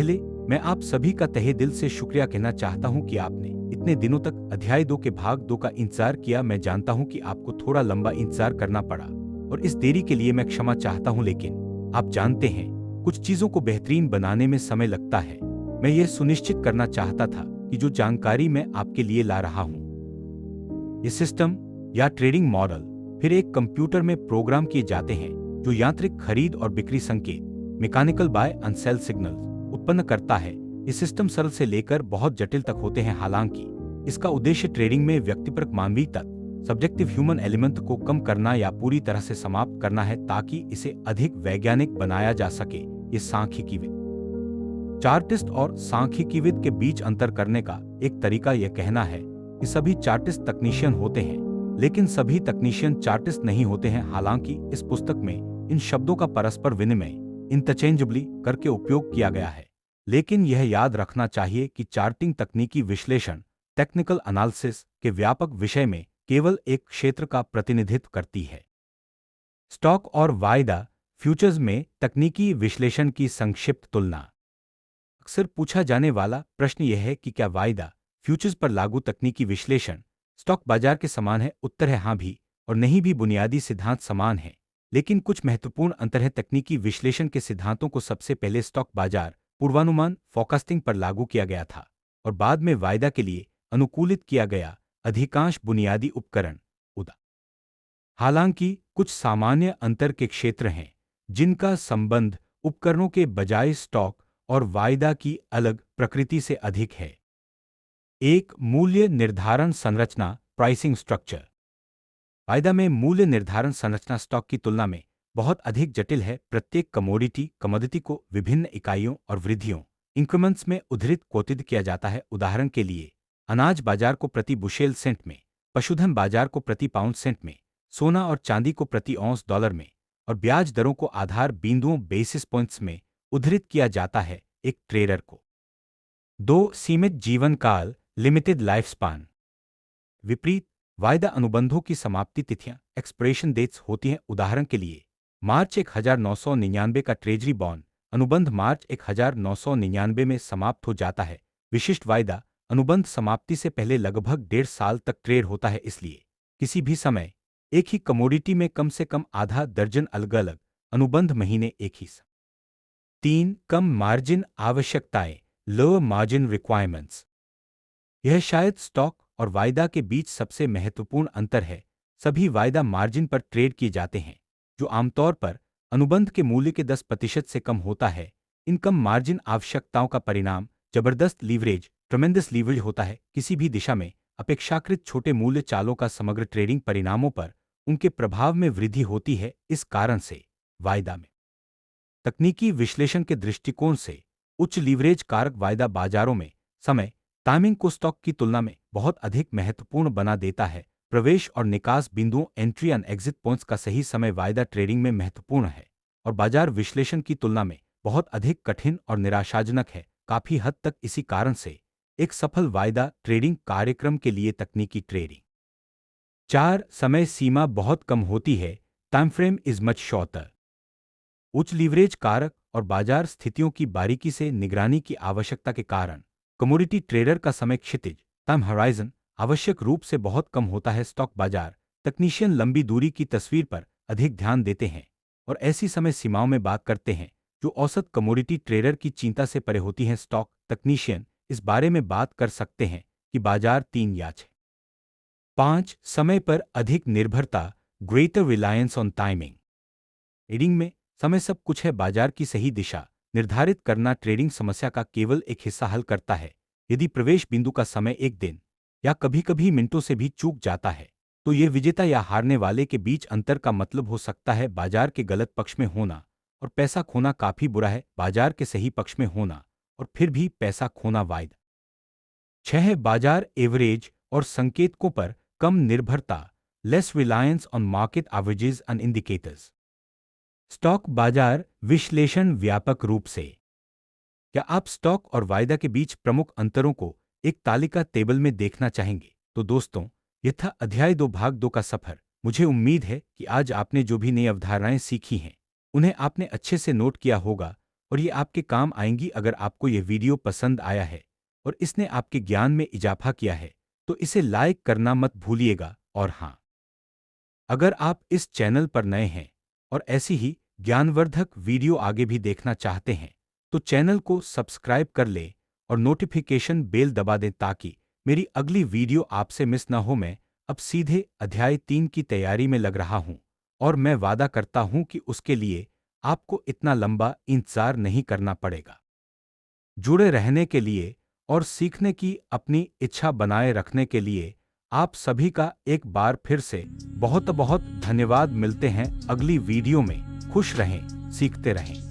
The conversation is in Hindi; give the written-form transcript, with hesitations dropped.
पहले मैं आप सभी का तहे दिल से शुक्रिया कहना चाहता हूं कि आपने इतने दिनों तक अध्याय 2 के भाग 2 का इंतजार किया। मैं जानता हूं कि आपको थोड़ा लंबा इंतजार करना पड़ा और इस देरी के लिए मैं क्षमा चाहता हूं, लेकिन आप जानते हैं कुछ चीजों को बेहतरीन बनाने में समय लगता है। मैं ये सुनिश्चित करना चाहता था कि जो जानकारी मैं आपके लिए ला रहा हूं, ये सिस्टम या ट्रेडिंग मॉडल फिर एक कंप्यूटर में प्रोग्राम किए जाते हैं जो यांत्रिक खरीद और बिक्री संकेत mechanical buy and sell signals उत्पन्न करता है। ये सिस्टम सरल से लेकर बहुत जटिल तक होते हैं। हालांकि इसका उद्देश्य ट्रेडिंग में व्यक्तिपरक मानवीय तत्व सब्जेक्टिव ह्यूमन एलिमेंट को कम करना या पूरी तरह से समाप्त करना है ताकि इसे अधिक वैज्ञानिक बनाया जा सके। ये सांख्यिकीविद चार्टिस्ट और सांख्यिकीविद के बीच अंतर करने का एक तरीका यह कहना है कि सभी चार्टिस्ट तकनीशियन होते हैं लेकिन सभी तकनीशियन चार्टिस्ट नहीं होते हैं। हालांकि इस पुस्तक में इन शब्दों का परस्पर विनिमय इंटरचेंजेबली करके उपयोग किया गया है, लेकिन यह याद रखना चाहिए कि चार्टिंग तकनीकी विश्लेषण टेक्निकल एनालिसिस के व्यापक विषय में केवल एक क्षेत्र का प्रतिनिधित्व करती है। स्टॉक और वायदा फ्यूचर्स में तकनीकी विश्लेषण की संक्षिप्त तुलना। अक्सर पूछा जाने वाला प्रश्न यह है कि क्या वायदा फ्यूचर्स पर लागू तकनीकी विश्लेषण स्टॉक बाजार के समान है? उत्तर है हाँ भी और नहीं भी। बुनियादी सिद्धांत समान है, लेकिन कुछ महत्वपूर्ण अंतर है। तकनीकी विश्लेषण के सिद्धांतों को सबसे पहले स्टॉक बाजार पूर्वानुमान फोरकास्टिंग पर लागू किया गया था और बाद में वायदा के लिए अनुकूलित किया गया अधिकांश बुनियादी उपकरण उदा। हालांकि कुछ सामान्य अंतर के क्षेत्र हैं जिनका संबंध उपकरणों के बजाय स्टॉक और वायदा की अलग प्रकृति से अधिक है। एक मूल्य निर्धारण संरचना प्राइसिंग स्ट्रक्चर। वायदा में मूल्य निर्धारण संरचना स्टॉक की तुलना में बहुत अधिक जटिल है। प्रत्येक कमोडिटी को विभिन्न इकाइयों और वृद्धियों इंक्रीमेंट्स में उद्धृत कोटित किया जाता है। उदाहरण के लिए, अनाज बाजार को प्रति बुशेल सेंट में, पशुधन बाजार को प्रति पाउंड सेंट में, सोना और चांदी को प्रति औंस डॉलर में और ब्याज दरों को आधार बिंदुओं बेसिस पॉइंट्स में उद्धृत किया जाता है। एक ट्रेडर को 2 सीमित जीवन काल लिमिटेड लाइफ स्पान। विपरीत, वायदा अनुबंधों की समाप्ति तिथियां एक्सपायरेशन डेट्स होती हैं। उदाहरण के लिए, मार्च 1999 का ट्रेजरी बॉन्ड अनुबंध मार्च 1999 में समाप्त हो जाता है। विशिष्ट वायदा अनुबंध समाप्ति से पहले लगभग 1.5 साल तक ट्रेड होता है, इसलिए किसी भी समय एक ही कमोडिटी में कम से कम आधा दर्जन अलग अलग अनुबंध महीने एक ही समय। 3 कम मार्जिन आवश्यकताएं लोअर मार्जिन रिक्वायरमेंट्स। यह शायद स्टॉक और वायदा के बीच सबसे महत्वपूर्ण अंतर है। सभी वायदा मार्जिन पर ट्रेड किए जाते हैं जो आमतौर पर अनुबंध के मूल्य के 10% से कम होता है। इन कम मार्जिन आवश्यकताओं का परिणाम जबरदस्त लीवरेज ट्रेमेंडस लीवरेज होता है। किसी भी दिशा में अपेक्षाकृत छोटे मूल्य चालों का समग्र ट्रेडिंग परिणामों पर उनके प्रभाव में वृद्धि होती है। इस कारण से वायदा में तकनीकी विश्लेषण के दृष्टिकोण से उच्च लीवरेज कारक वायदा बाजारों में समय टाइमिंग को स्टॉक की तुलना में बहुत अधिक महत्वपूर्ण बना देता है। प्रवेश और निकास बिंदुओं एंट्री एंड एग्जिट पॉइंट्स का सही समय वायदा ट्रेडिंग में महत्वपूर्ण है और बाजार विश्लेषण की तुलना में बहुत अधिक कठिन और निराशाजनक है। काफी हद तक इसी कारण से एक सफल वायदा ट्रेडिंग कार्यक्रम के लिए तकनीकी ट्रेडिंग 4 समय सीमा बहुत कम होती है। Time frame is much shorter. उच्च लीवरेज कारक और बाजार स्थितियों की बारीकी से निगरानी की आवश्यकता के कारण कमोडिटी ट्रेडर का समय क्षितिज टाइम हॉराइजन आवश्यक रूप से बहुत कम होता है। स्टॉक बाजार तकनीशियन लंबी दूरी की तस्वीर पर अधिक ध्यान देते हैं और ऐसी समय सीमाओं में बात करते हैं जो औसत कमोडिटी ट्रेडर की चिंता से परे होती हैं। स्टॉक तकनीशियन इस बारे में बात कर सकते हैं कि बाजार 3 या 6 5 समय पर अधिक निर्भरता greater reliance on timing. Trading में समय सब कुछ है। बाजार की सही दिशा निर्धारित करना ट्रेडिंग समस्या का केवल एक हिस्सा हल करता है। यदि प्रवेश बिंदु का समय एक दिन या कभी-कभी मिनटों से भी चूक जाता है तो यह विजेता या हारने वाले के बीच अंतर का मतलब हो सकता है। बाजार के गलत पक्ष में होना और पैसा खोना काफी बुरा है। बाजार के सही पक्ष में होना और फिर भी पैसा खोना वायदा 6 है। बाजार एवरेज और संकेतकों पर कम निर्भरता less reliance on market averages and indicators. Stock बाजार विश्लेषण व्यापक रूप से। क्या आप स्टॉक और वायदा के बीच प्रमुख अंतरों को एक तालिका टेबल में देखना चाहेंगे? तो दोस्तों, यह था अध्याय 2 भाग 2 का सफर। मुझे उम्मीद है कि आज आपने जो भी नई अवधारणाएं सीखी हैं उन्हें आपने अच्छे से नोट किया होगा और ये आपके काम आएंगी। अगर आपको ये वीडियो पसंद आया है और इसने आपके ज्ञान में इजाफा किया है तो इसे लाइक करना मत भूलिएगा। और हाँ, अगर आप इस चैनल पर नए हैं और ऐसी ही ज्ञानवर्धक वीडियो आगे भी देखना चाहते हैं तो चैनल को सब्सक्राइब कर लें और नोटिफिकेशन बेल दबा दें ताकि मेरी अगली वीडियो आपसे मिस ना हो। मैं अब सीधे अध्याय 3 की तैयारी में लग रहा हूं और मैं वादा करता हूं कि उसके लिए आपको इतना लंबा इंतजार नहीं करना पड़ेगा। जुड़े रहने के लिए और सीखने की अपनी इच्छा बनाए रखने के लिए आप सभी का एक बार फिर से बहुत बहुत धन्यवाद। मिलते हैं अगली वीडियो में। खुश रहें, सीखते रहें।